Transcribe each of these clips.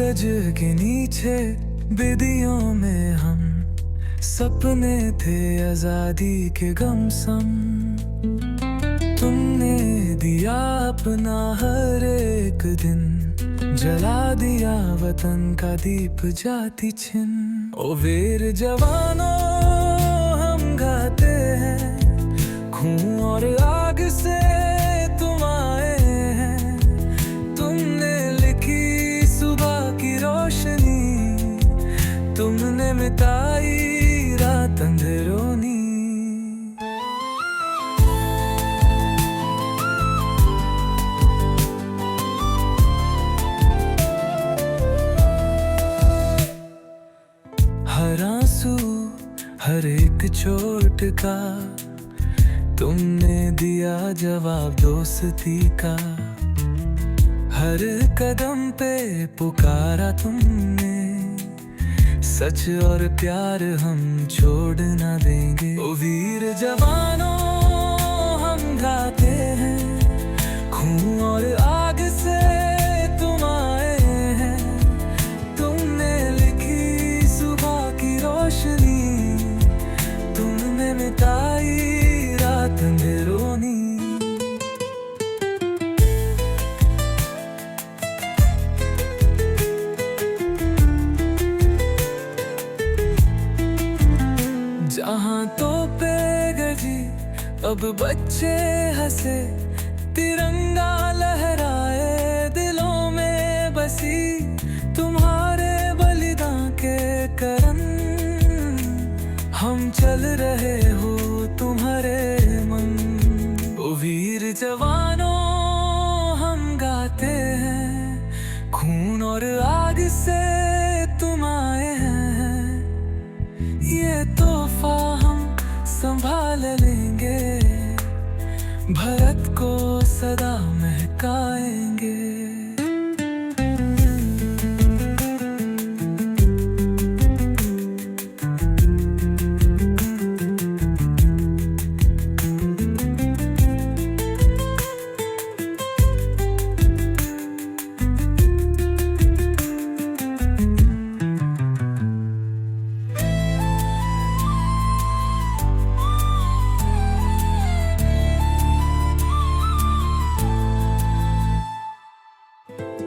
सूरज के नीचे विदियों में हम सपने थे आजादी के गमसम। तुमने दिया अपना हर एक दिन, जला दिया वतन का दीप जाति छिन। ओ वीर जवानों हम गाते हैं, खून और आग से तुम आए हैं। तुमने लिखी सुबह की रोशनी, तुमने मिटाई रात अंधेरोनी। हर आंसू हर एक चोट का तुमने दिया जवाब दोस्ती का। हर कदम पे पुकारा तुमने, सच और प्यार हम छोड़ ना देंगे। ओ वीर जवानों हम गाते हैं, खून और आग से तुम आए हैं। तुमने लिखी सुबह की रोशनी, तुमने मिटाई रात अंधेरोनी। जहाँ तो पे गजी अब बच्चे हंसे, तिरंगा लहराए दिलों में बसी। तुम्हारे बलिदान के करन हम चल रहे हो तुम्हारे मन। ओ वीर जवानों हम गाते हैं, खून और आग से तुम आए हैं। ये तोहफा हम संभाल लेंगे, भारत को सदा महकाएंगे।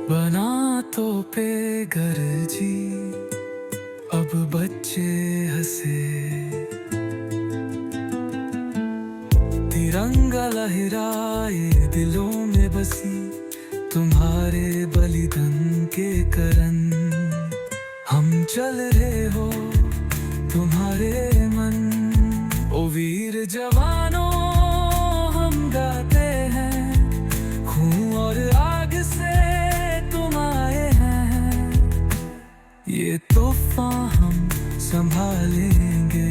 बना तो पे गरजी अब बच्चे हंसे, तिरंगा लहराए दिलों में बसी। तुम्हारे बलिदान के करन हम चल रहे हो तुम्हारे मन। ओ वीर जवानों हम गाते हैं, खून और आग से ये तोहफा हम संभालेंगे,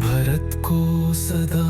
भारत को सदा